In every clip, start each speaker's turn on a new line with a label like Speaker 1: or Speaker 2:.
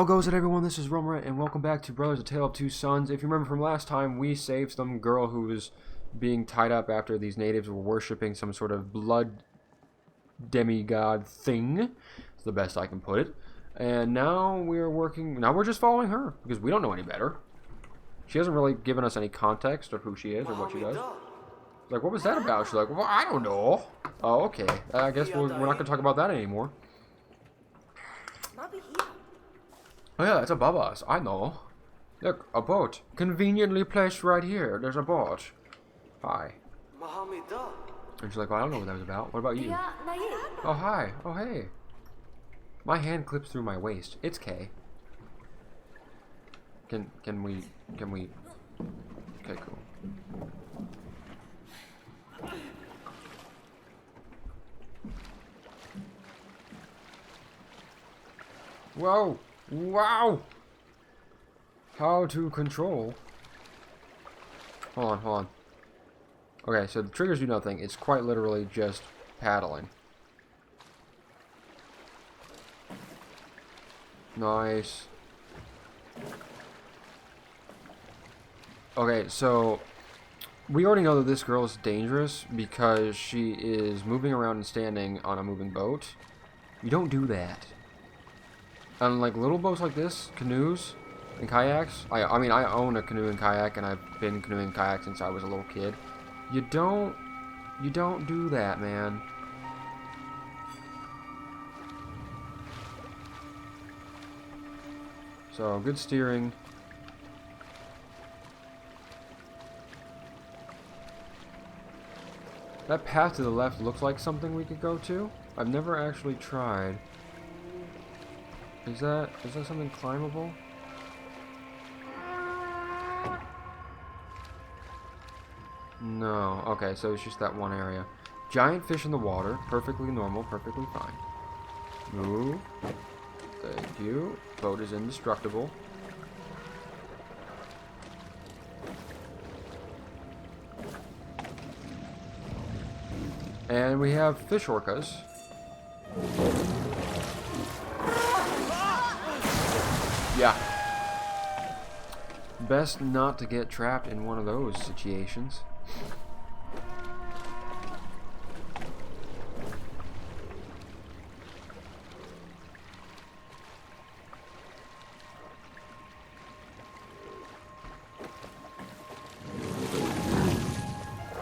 Speaker 1: How goes it, everyone? This is Romoret, and welcome back to Brothers: A Tale of Two Sons. If you remember from last time, we saved some girl who was being tied up after these natives were worshipping some sort of blood demigod thing. It's the best I can put it. And now we're just following her, because we don't know any better. She hasn't really given us any context of who she is or what she does. Like, what was that about? She's like, well, I don't know. Oh, okay. I guess we're not going to talk about that anymore. Oh yeah, it's above us. I know. Look, a boat. Conveniently placed right here. There's a boat. Hi. And she's like, well, I don't know what that was about. What about you? Oh, hi. Oh, hey. My hand clips through my waist. It's K. Can we... Okay, cool. Whoa! Wow! How to control? Hold on. Okay, so the triggers do nothing. It's quite literally just paddling. Nice. Okay, so we already know that this girl is dangerous because she is moving around and standing on a moving boat. You don't do that. Unlike little boats like this, canoes and kayaks, I mean, I own a canoe and kayak, and I've been canoeing and kayak since I was a little kid. You don't do that, man. So, good steering. That path to the left looks like something we could go to. I've never actually tried. Is that something climbable? No. Okay, so it's just that one area. Giant fish in the water. Perfectly normal. Perfectly fine. Move. Thank you. Boat is indestructible. And we have fish orcas. Yeah. Best not to get trapped in one of those situations.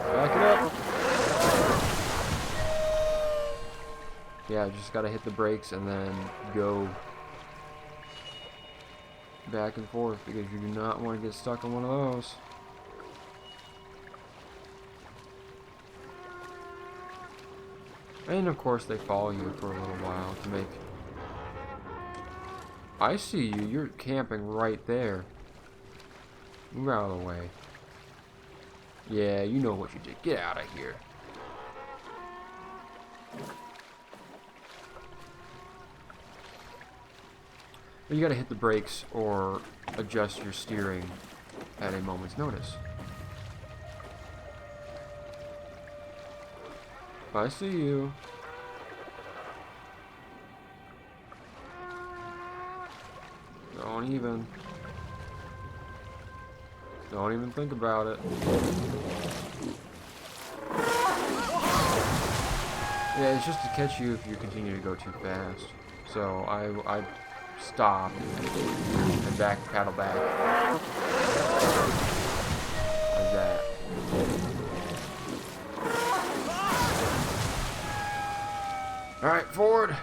Speaker 1: Back it up. Yeah, just gotta hit the brakes and then go back and forth, because you do not want to get stuck on one of those. And of course they follow you for a little while to make... I see you. You're camping right there. Move out of the way. Yeah, you know what you did. Get out of here. You gotta hit the brakes or adjust your steering at a moment's notice. I see you. Don't even think about it. Yeah, it's just to catch you if you continue to go too fast. So I stop and paddle back like that. Alright, forward.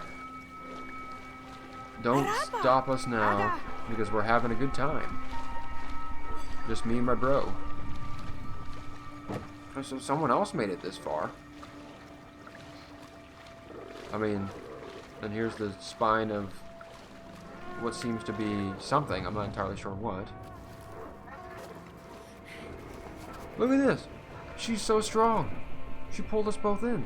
Speaker 1: Don't stop us now, because we're having a good time. Just me and my bro. So someone else made it this far. I mean, and here's the spine of what seems to be something. I'm not entirely sure what. Look at this. She's so strong. She pulled us both in.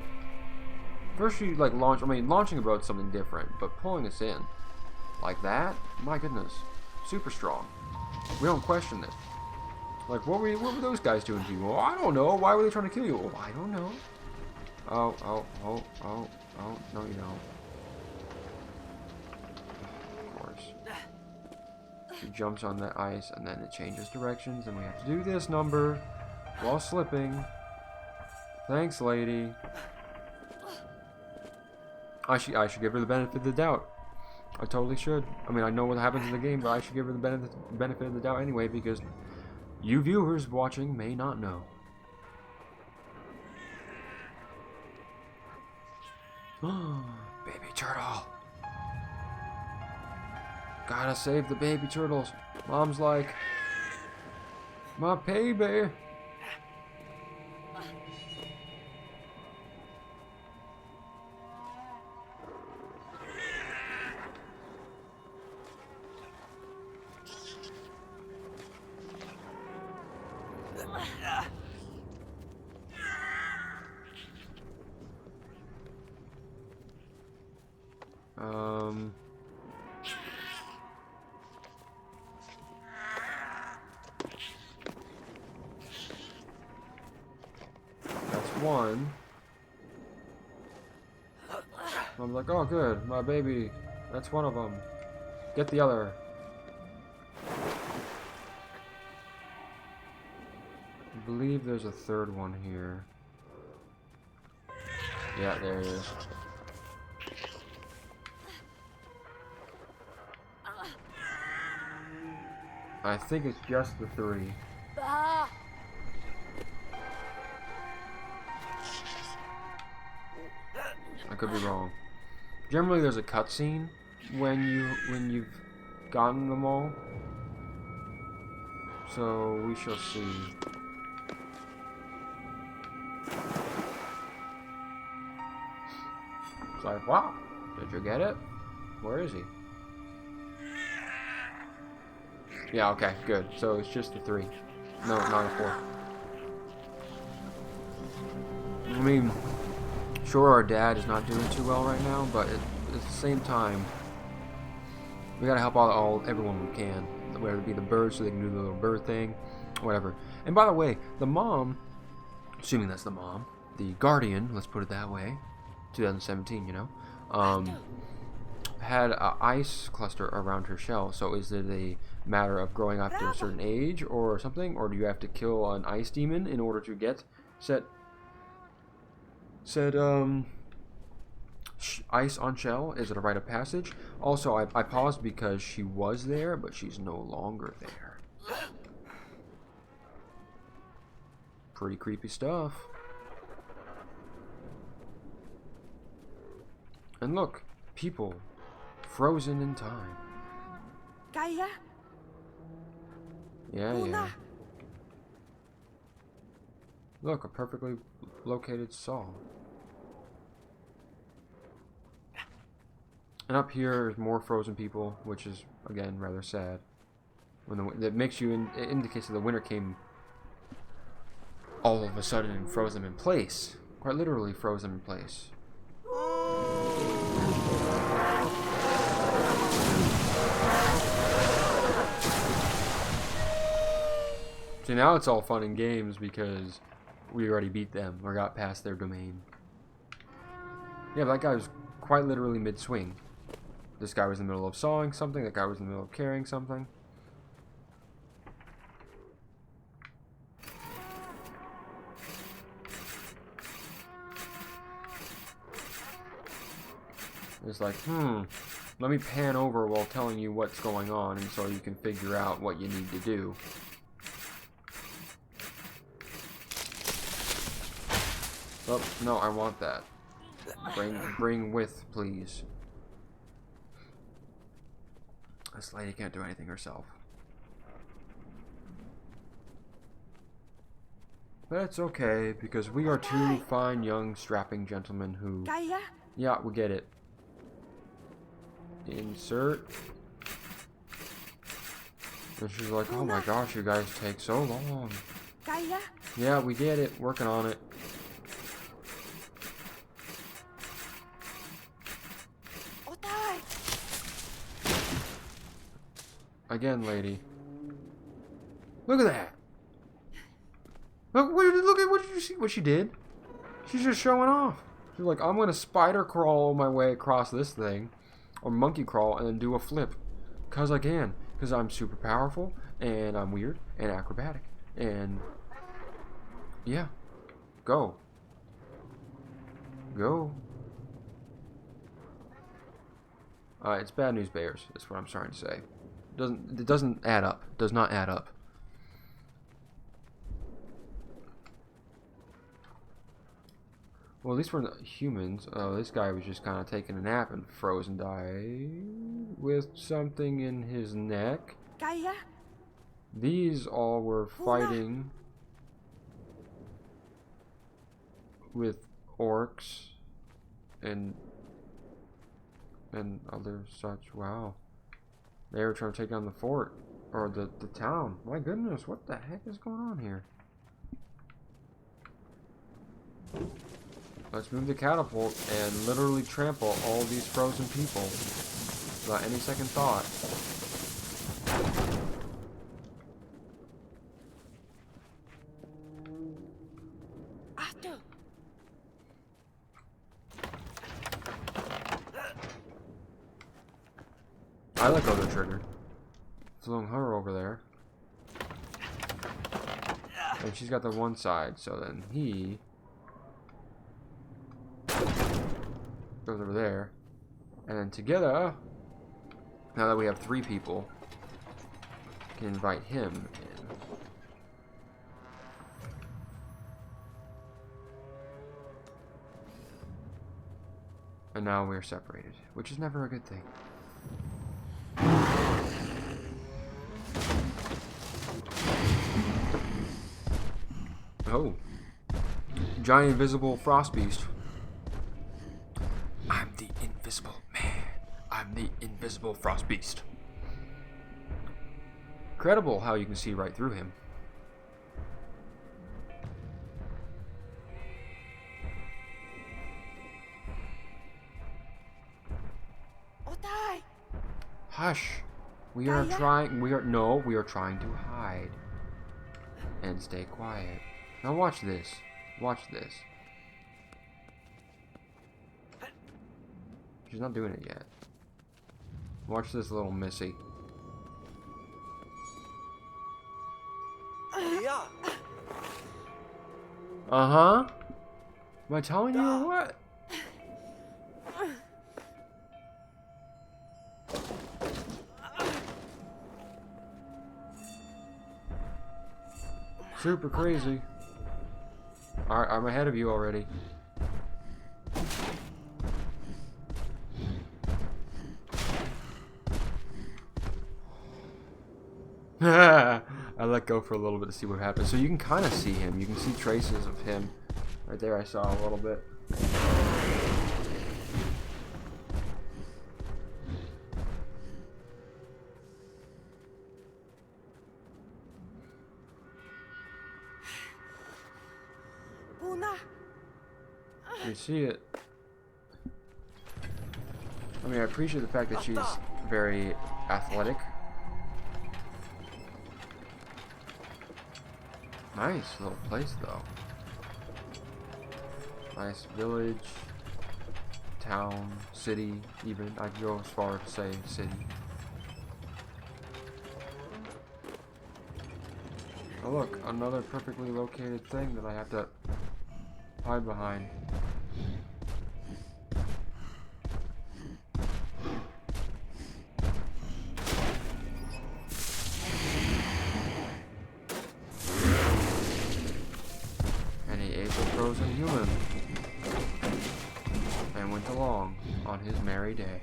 Speaker 1: First she like launching a boat's something different, but pulling us in like that, my goodness, super strong. We don't question it. Like, what were those guys doing to you? Oh, I don't know. Why were they trying to kill you? Oh, I don't know. Oh, no, you don't. Of course. She jumps on the ice, and then it changes directions, and we have to do this number while slipping. Thanks, lady. I should give her the benefit of the doubt. I totally should. I mean, I know what happens in the game, but I should give her the benefit of the doubt anyway, because you viewers watching may not know. Baby turtle. Gotta save the baby turtles. Mom's like, my baby. That's one. I'm like, oh good, my baby. That's one of them. Get the other. I believe there's a third one here. Yeah, there it is. I think it's just the three. I could be wrong. Generally, there's a cutscene when you've gotten them all. So we shall see. It's like, wow, did you get it? Where is he? Yeah, okay, good. So it's just the three. No, not a four. I mean, sure, our dad is not doing too well right now, but at the same time, we gotta help everyone we can. Whether it be the birds so they can do the little bird thing, whatever. And by the way, the mom, assuming that's the mom, the guardian, let's put it that way, 2017, you know, had an ice cluster around her shell. So is it a matter of growing up to a certain age or something, or do you have to kill an ice demon in order to get said ice on shell? Is it a rite of passage? Also, I paused because she was there, but she's no longer there. Pretty creepy stuff. And look, people frozen in time. Yeah. Look, a perfectly located saw. And up here is more frozen people, which is again rather sad. That makes you it indicates that the winter came all of a sudden and froze them in place. Quite literally froze them in place. See, now it's all fun and games because we already beat them or got past their domain. Yeah, but that guy was quite literally mid-swing. This guy was in the middle of sawing something, that guy was in the middle of carrying something. It's like, let me pan over while telling you what's going on, and so you can figure out what you need to do. Oh, no, I want that. Bring with, please. This lady can't do anything herself. But it's okay, because we are two fine, young, strapping gentlemen who... Yeah, we get it. Insert. And she's like, oh my gosh, you guys take so long. Yeah, we get it. Working on it. Again, lady. Look at that. Look at what you see. What she did. She's just showing off. She's like, I'm gonna spider crawl my way across this thing, or monkey crawl, and then do a flip. Cause I can. Because I'm super powerful, and I'm weird, and acrobatic. And, yeah. Go. Go. It's bad news bears. That's what I'm trying to say. It doesn't add up. It does not add up. Well, at least we're not humans. Oh, this guy was just kind of taking a nap and froze and died with something in his neck. These all were fighting with orcs and other such. Wow. They were trying to take down the fort, or the town. My goodness, what the heck is going on here? Let's move the catapult and literally trample all these frozen people without any second thought. I let go of the trigger. Flung her over there. And she's got the one side, so then he goes over there. And then together, now that we have 3 people, can invite him in. And now we're separated, which is never a good thing. Oh. Giant invisible frost beast. I'm the invisible man. I'm the invisible frost beast. Incredible how you can see right through him. Hush. We are trying to hide. And stay quiet. Now watch this. Watch this. She's not doing it yet. Watch this little missy. Uh-huh. Am I telling you or what? Super crazy. Alright, I'm ahead of you already. I let go for a little bit to see what happens. So you can kind of see him. You can see traces of him. Right there I saw a little bit. You see it. I mean, I appreciate the fact that she's very athletic. Nice little place, though. Nice village, town, city, even. I'd go as far as to say city. Oh look, another perfectly located thing that I have to hide behind. And he ate the frozen human and went along on his merry day.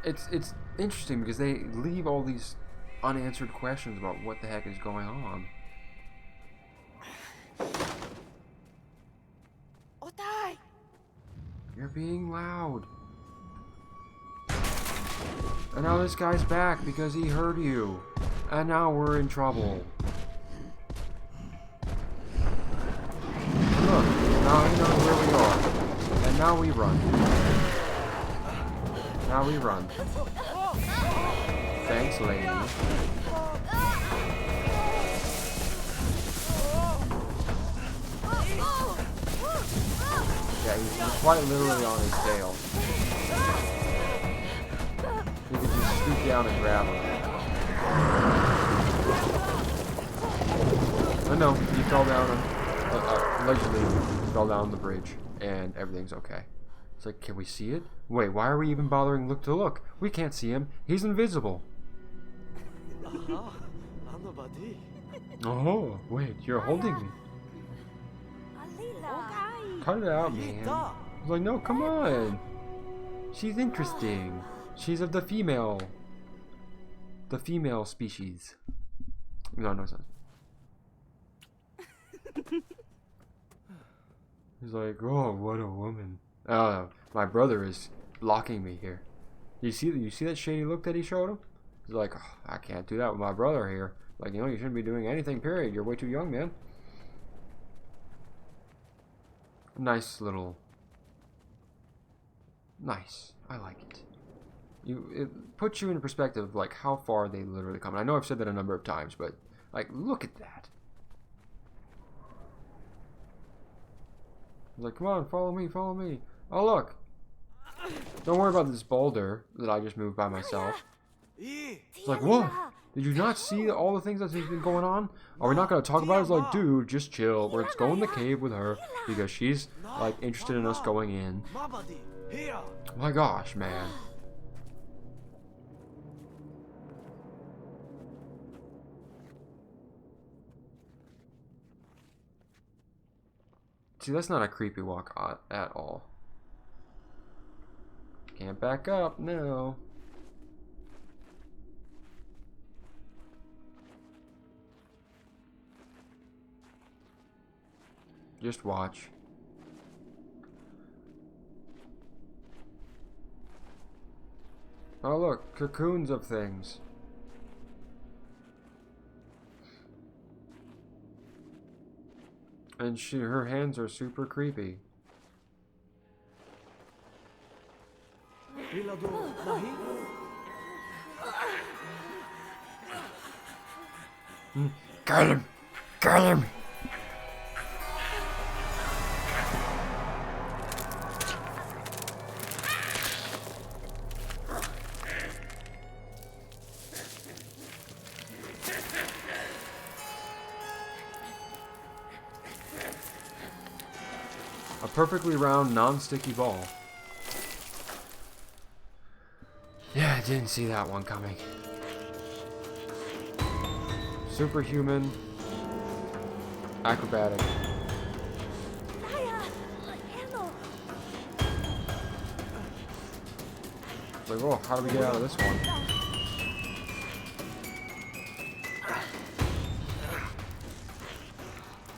Speaker 1: It's interesting because they leave all these unanswered questions about what the heck is going on. You're being loud. And now this guy's back because he heard you. And now we're in trouble. Look, now he knows where we are. And now we run. Now we run. Thanks, lady. Yeah, he's quite literally on his tail. down and grab him. I know, he fell down, allegedly fell down the bridge, and everything's okay. It's like, can we see it? Wait, why are we even bothering to look? We can't see him. He's invisible. Oh, wait, you're holding me. Cut it out, man. I was like, no, come on. She's interesting. She's of the female species. No, it's not. He's like, oh, what a woman. My brother is locking me here. You see that shady look that he showed him? He's like, oh, I can't do that with my brother here. Like, you know, you shouldn't be doing anything, period. You're way too young, man. Nice little... Nice. I like it. It puts you in perspective of, like, how far they literally come. And I know I've said that a number of times, but, like, look at that. He's like, come on, follow me, follow me. Oh, look. Don't worry about this boulder that I just moved by myself. It's like, what? Did you not see all the things that's been going on? Are we not going to talk about it? It's like, dude, just chill. Let's go in the cave with her because she's, like, interested in us going in. My gosh, man. See, that's not a creepy walk at all. Can't back up, no. Just watch. Oh look, cocoons of things. And her hands are super creepy. Got him! Got him! A perfectly round, non-sticky ball. Yeah, I didn't see that one coming. Superhuman. Acrobatic. Like, oh, how do we get out of this one?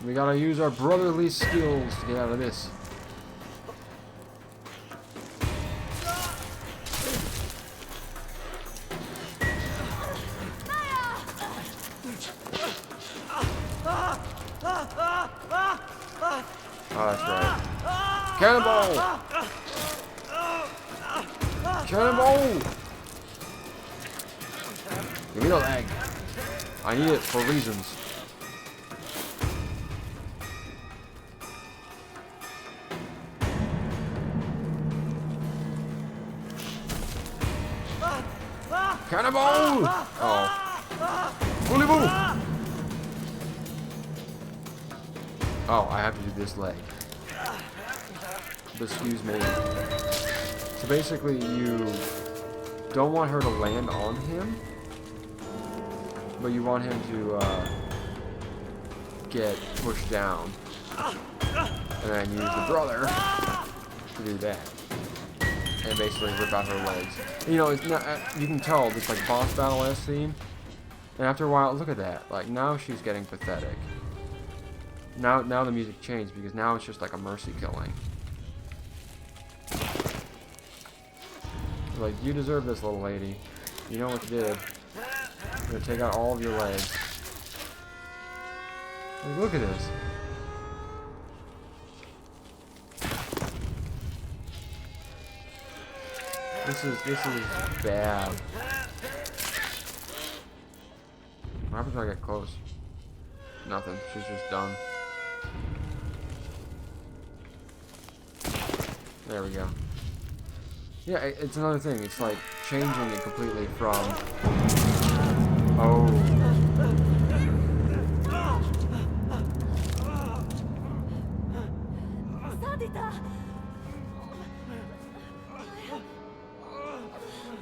Speaker 1: We gotta use our brotherly skills to get out of this. Oh, that's right. Cannonball! Cannonball! Give me the leg. I need it for reasons. Cannonball! Oh. Bully boo! Oh, I have to do this leg. Excuse me. So basically, you don't want her to land on him, but you want him to get pushed down, and then use the brother to do that, and basically rip out her legs. You know, it's not, you can tell this like boss battle-esque theme, and after a while, look at that. Like now she's getting pathetic. Now the music changed because now it's just like a mercy killing. Like, you deserve this, little lady. You know what you did. I'm gonna take out all of your legs. Like, look at this. This is bad. What happens when I get close? Nothing. She's just done. There we go. Yeah, it's another thing. It's like changing it completely from... Oh.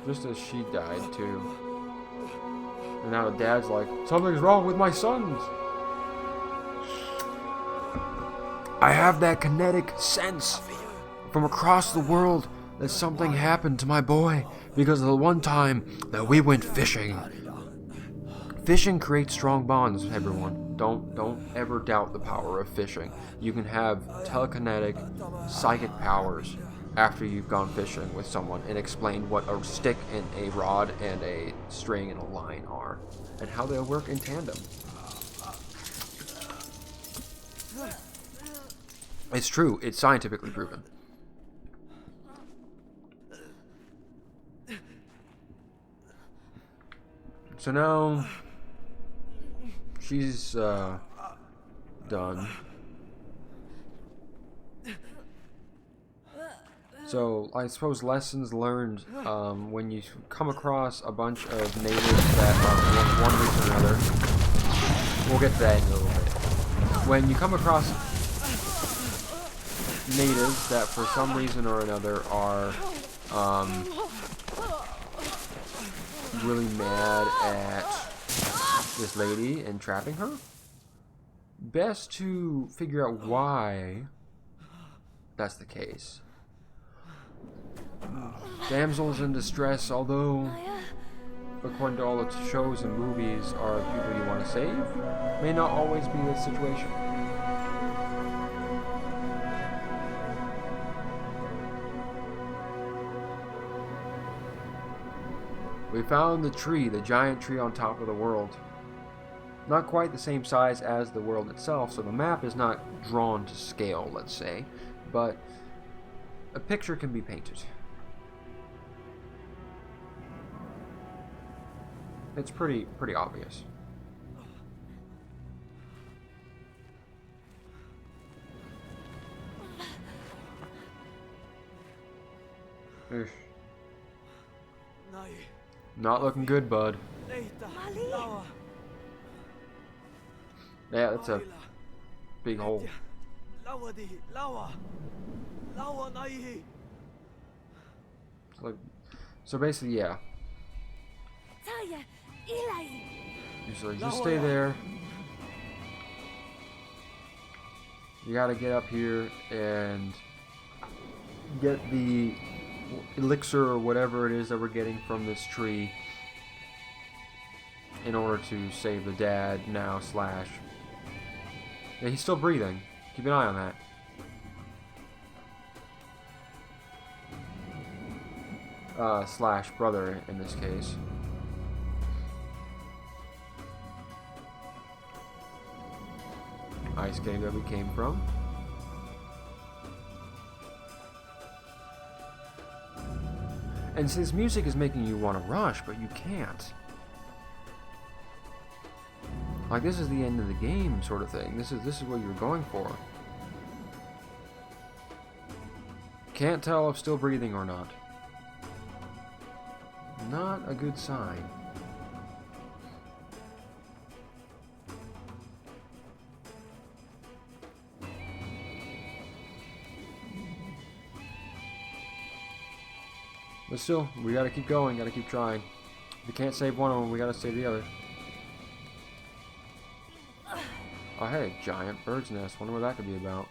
Speaker 1: Just as she died, too. And now the dad's like, something's wrong with my sons! I have that kinetic sense from across the world that something happened to my boy because of the one time that we went fishing. Fishing creates strong bonds, everyone. Don't ever doubt the power of fishing. You can have telekinetic, psychic powers after you've gone fishing with someone and explained what a stick and a rod and a string and a line are and how they'll work in tandem. It's true. It's scientifically proven. So now she's done. So I suppose lessons learned when you come across a bunch of natives that are one reason or another. We'll get to that in a little bit. When you come across natives that for some reason or another are really mad at this lady and trapping her, best to figure out why that's the case. Damsels in distress, although according to all the shows and movies are people you want to save, may not always be the situation. We found the tree, the giant tree on top of the world. Not quite the same size as the world itself, so the map is not drawn to scale, let's say, but a picture can be painted. It's pretty obvious. Oof. Not looking good, bud. Yeah, that's a big hole. So basically, yeah. Usually, just stay there. You gotta get up here and get the elixir or whatever it is that we're getting from this tree in order to save the dad now / yeah, he's still breathing. Keep an eye on that. / brother in this case. Ice cave that we came from. And since music is making you want to rush, but you can't. Like, this is the end of the game sort of thing. This is what you're going for. Can't tell if still breathing or not. Not a good sign. But still, we gotta keep going, gotta keep trying. If we can't save one of them, we gotta save the other. Oh hey, giant bird's nest. Wonder what that could be about.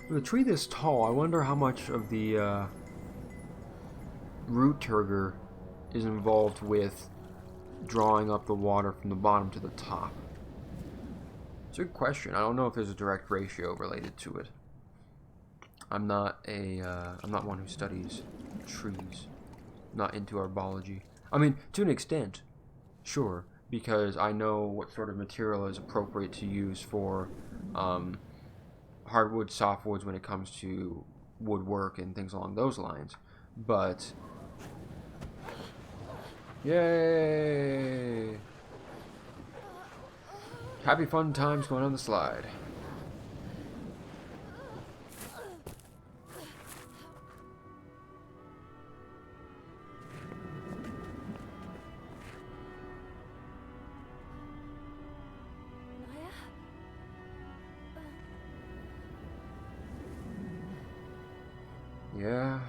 Speaker 1: With a tree this tall, I wonder how much of the root turgor is involved with drawing up the water from the bottom to the top. It's a good question. I don't know if there's a direct ratio related to it. I'm not one who studies trees. Not into herbology. I mean, to an extent, sure, because I know what sort of material is appropriate to use for hardwoods, softwoods when it comes to woodwork and things along those lines. But yay! Happy fun times going on the slide. Yeah.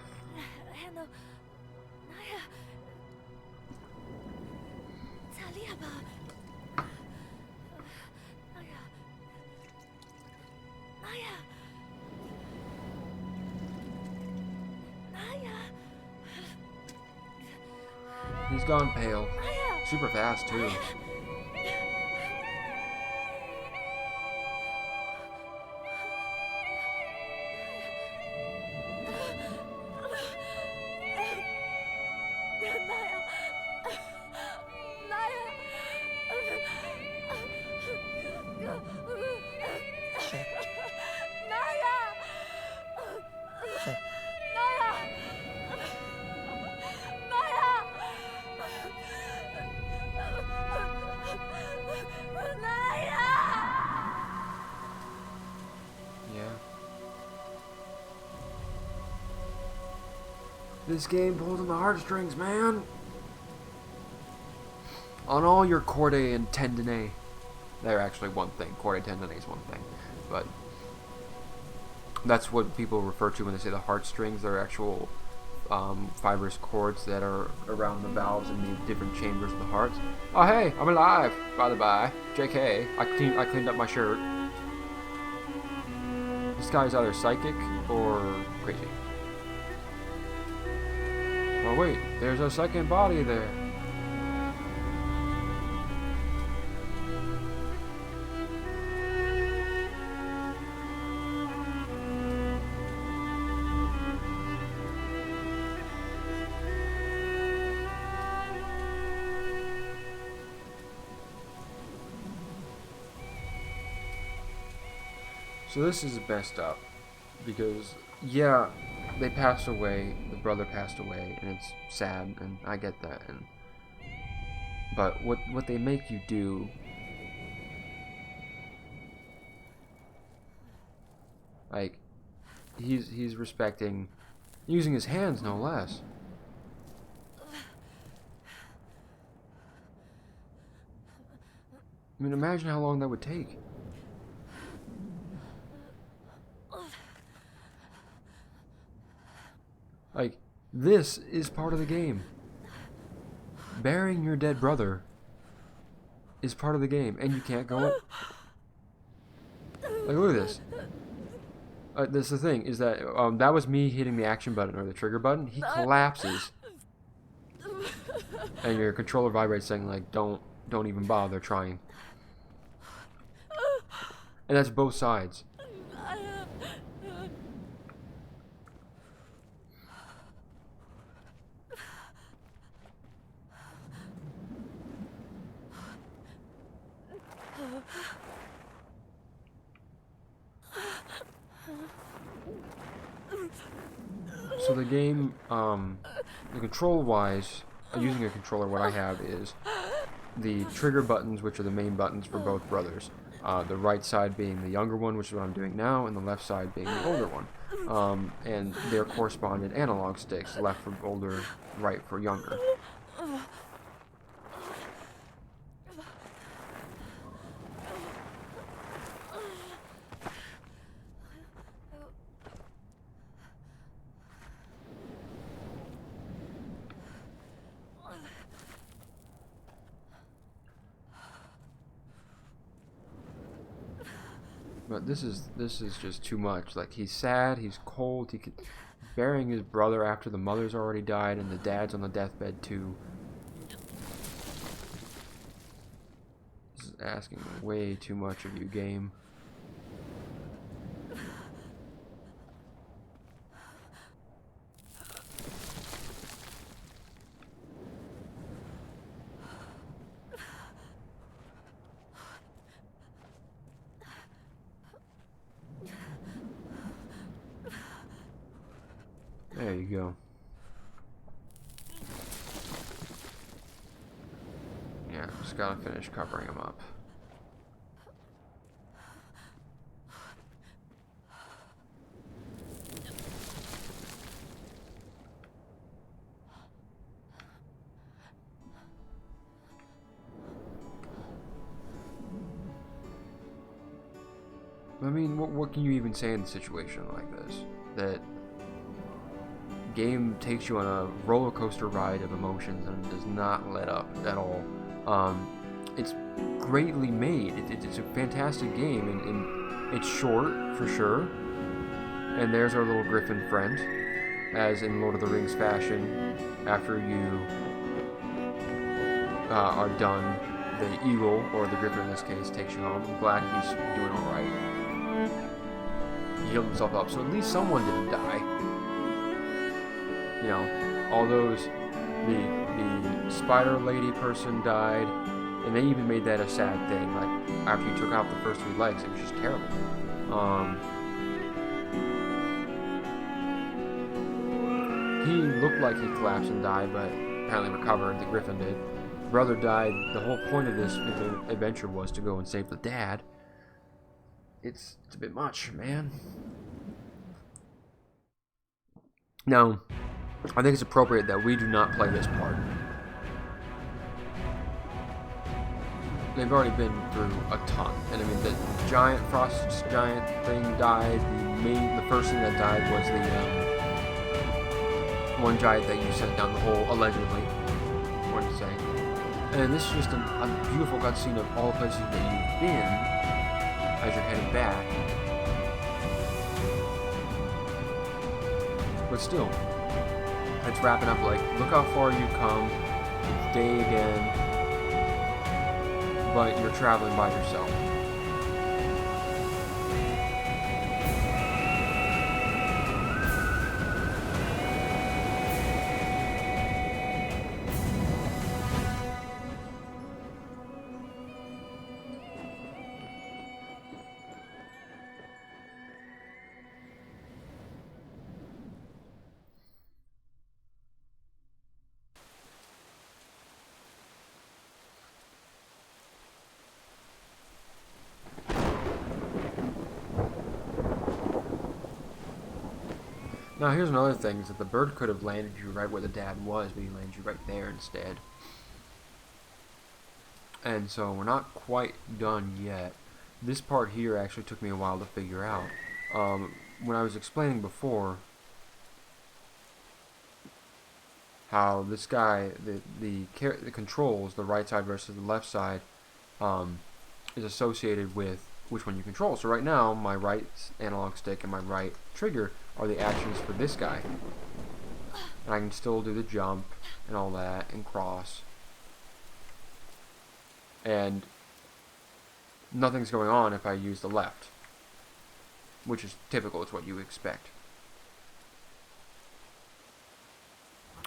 Speaker 1: He's gone pale. Super fast, too. Yeah. This game pulls on the heartstrings, man. On all your chordae and tendonae. They're actually one thing. Chordae tendonae is one thing. But that's what people refer to when they say the heartstrings. They're actual fibrous cords that are around the valves in the different chambers of the heart. Oh, hey, I'm alive, by the by. JK, I cleaned up my shirt. This guy's either psychic or crazy. Oh, wait, there's a second body there. So this is messed up, because, yeah, they passed away, the brother passed away, and it's sad, and I get that, but what they make you do, like, he's respecting, using his hands, no less. I mean, imagine how long that would take. Like, this is part of the game. Burying your dead brother is part of the game, and you can't go in. Like, look at this. This is the thing, is that that was me hitting the action button, or the trigger button. He collapses. And your controller vibrates saying, like, don't even bother trying. And that's both sides. So the game, the control-wise, using a controller, what I have is the trigger buttons, which are the main buttons for both brothers. The right side being the younger one, which is what I'm doing now, and the left side being the older one. And their corresponding analog sticks, left for older, right for younger. But this is just too much. Like, he's sad, he's cold, burying his brother after the mother's already died and the dad's on the deathbed too. This is asking way too much of you, game. There you go. just gotta finish covering him up. I mean, what can you even say in a situation like this? That game takes you on a roller coaster ride of emotions and does not let up at all. It's greatly made. It's a fantastic game, and it's short for sure. And there's our little griffin friend, as in Lord of the Rings fashion. After you are done, the eagle, or the griffin in this case, takes you home. I'm glad he's doing all right. He healed himself up, so at least someone didn't die. You know, all those, the spider lady person died, and they even made that a sad thing. Like, after you took out the first 3 legs, it was just terrible. He looked like he collapsed and died, but apparently recovered. The griffin did. Brother died. The whole point of this adventure was to go and save the dad. It's a bit much, man. Now, I think it's appropriate that we do not play this part. They've already been through a ton, and I mean the giant frost giant thing died. The first thing that died was the one giant that you sent down the hole allegedly. What to say? And this is just a beautiful cutscene of all the places that you've been as you're heading back. But still, it's wrapping up like, look how far you've come. It's day again, but you're traveling by yourself. Now here's another thing, is that the bird could have landed you right where the dad was, but he landed you right there instead. And so we're not quite done yet. This part here actually took me a while to figure out. When I was explaining before how this guy, the controls, the right side versus the left side, is associated with which one you control. So right now, my right analog stick and my right trigger are the actions for this guy. And I can still do the jump and all that, and cross. And nothing's going on if I use the left, which is typical, it's what you expect.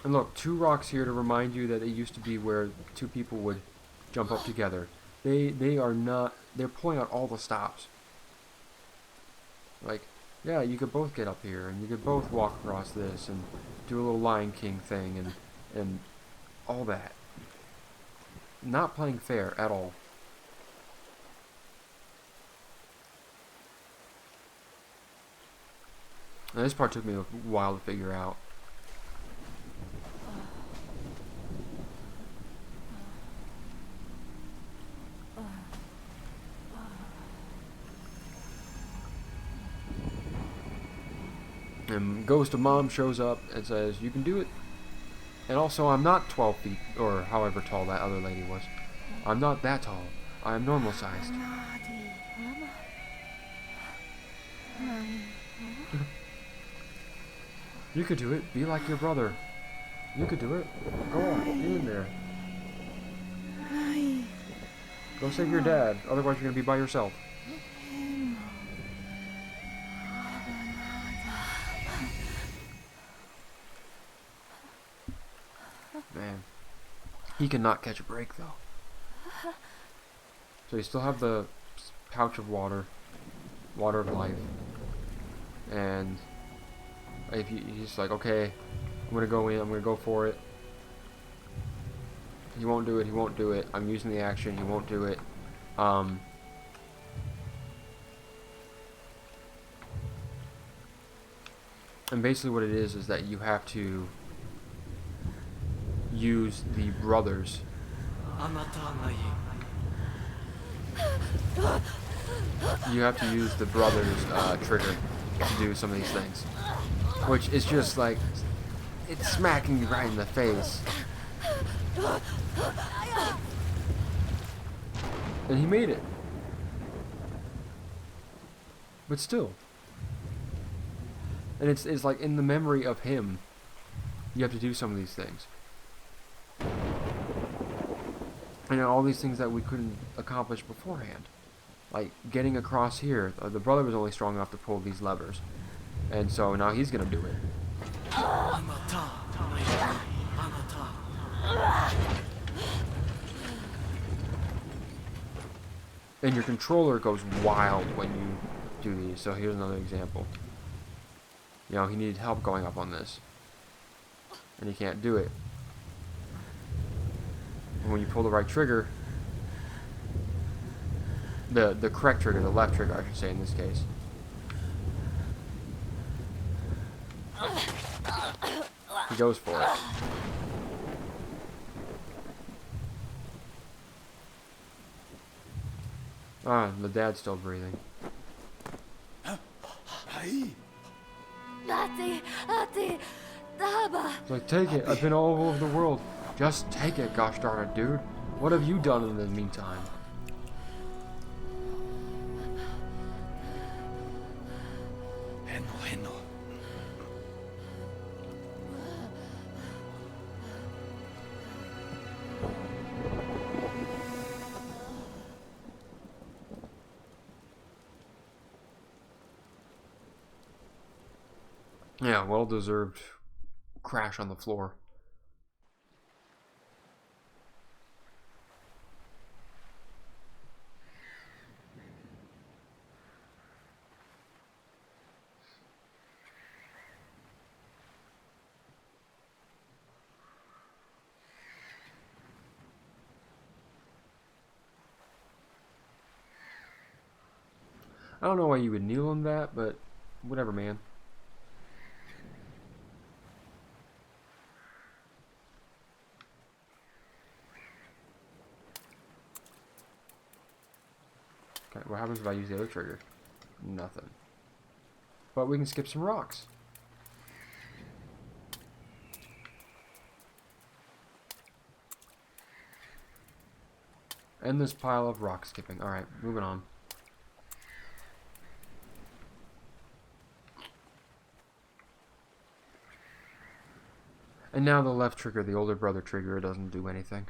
Speaker 1: And look, 2 rocks here to remind you that it used to be where 2 people would jump up together. They are not, they're pulling out all the stops. Like, yeah, you could both get up here, and you could both walk across this, and do a little Lion King thing, and all that. Not playing fair at all. Now, this part took me a while to figure out. And Ghost of Mom shows up and says, you can do it. And also, I'm not 12 feet, or however tall that other lady was. I'm not that tall. I am normal sized. You could do it. Be like your brother. You could do it. Go on. Get in there. Go save your dad. Otherwise, you're going to be by yourself. Man, he cannot catch a break though. So you still have the pouch of water of life, and if he's like, okay, I'm gonna go in, I'm gonna go for it. He won't do it. He won't do it. I'm using the action. He won't do it. And basically what it is that you have to use the brothers. You have to use the brothers trigger to do some of these things. Which is just like, it's smacking you right in the face. And he made it. But still. And it's like in the memory of him, you have to do some of these things. And all these things that we couldn't accomplish beforehand. Like getting across here, the brother was only strong enough to pull these levers. And so now he's gonna do it. And your controller goes wild when you do these. So here's another example. You know, he needed help going up on this. And he can't do it. And when you pull the right trigger, the correct trigger, the left trigger I should say in this case. He goes for it. Ah, the dad's still breathing. It's like, take it. I've been all over the world. Just take it, gosh darn it, dude. What have you done in the meantime? Yeah, well-deserved crash on the floor. I don't know why you would kneel on that, but whatever, man. Okay, what happens if I use the other trigger? Nothing. But we can skip some rocks. And this pile of rock skipping. Alright, moving on. And now the left trigger, the older brother trigger, doesn't do anything.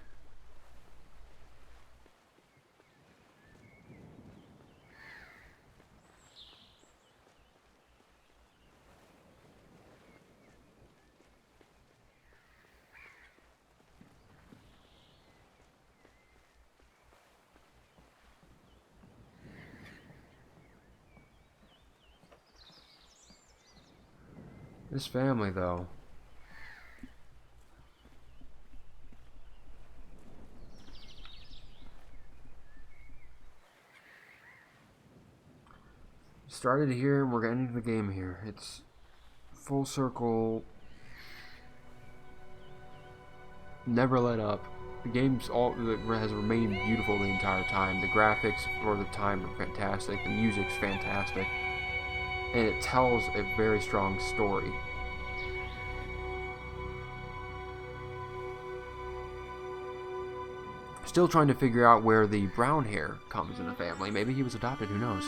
Speaker 1: This family, though. Started here and we're getting into the game here. It's full circle. Never let up. The game's has remained beautiful the entire time. The graphics for the time are fantastic. The music's fantastic. And it tells a very strong story. Still trying to figure out where the brown hair comes in the family. Maybe he was adopted, who knows?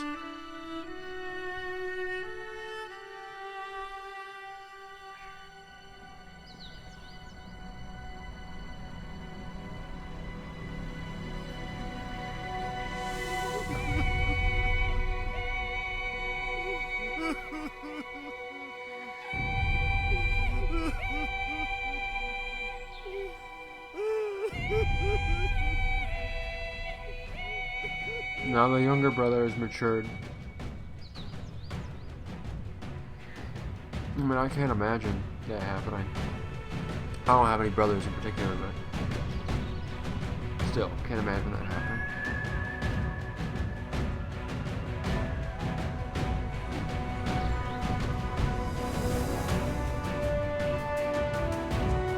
Speaker 1: Now the younger brother has matured. I mean, I can't imagine that happening. I don't have any brothers in particular, but still, can't imagine that happening.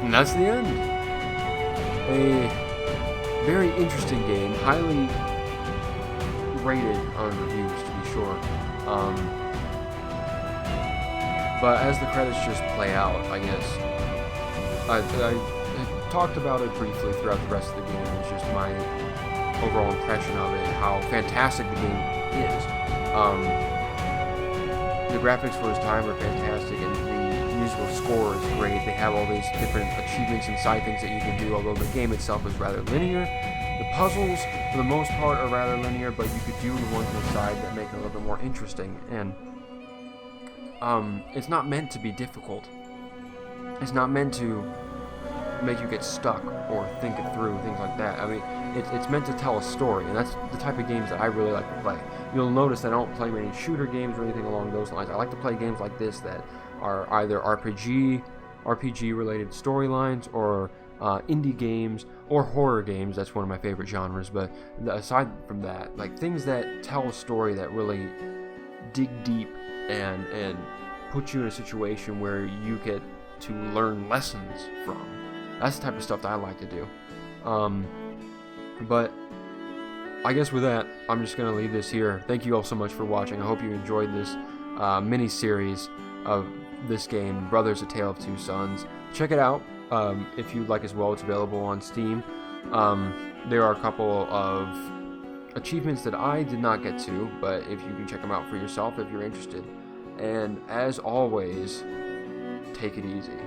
Speaker 1: And that's the end. A very interesting game, highly rated on reviews, to be sure. But as the credits just play out, I guess, I talked about it briefly throughout the rest of the game. It's just my overall impression of it, how fantastic the game is. The graphics for its time are fantastic, and the musical score is great. They have all these different achievements and side things that you can do, although the game itself is rather linear. The puzzles, for the most part, are rather linear, but you could do the ones on the side that make it a little bit more interesting. And it's not meant to be difficult. It's not meant to make you get stuck or think it through, things like that. I mean, it's meant to tell a story, and that's the type of games that I really like to play. You'll notice I don't play many shooter games or anything along those lines. I like to play games like this that are either RPG-related storylines, or indie games, or horror games. That's one of my favorite genres. But aside from that, like things that tell a story that really dig deep and put you in a situation where you get to learn lessons from. That's the type of stuff that I like to do. But I guess with that, I'm just going to leave this here. Thank you all so much for watching. I hope you enjoyed this mini-series of this game, Brothers: A Tale of Two Sons. Check it out if you'd like as well. It's available on Steam. There are a couple of achievements that I did not get to, but if you can check them out for yourself if you're interested. And as always, take it easy.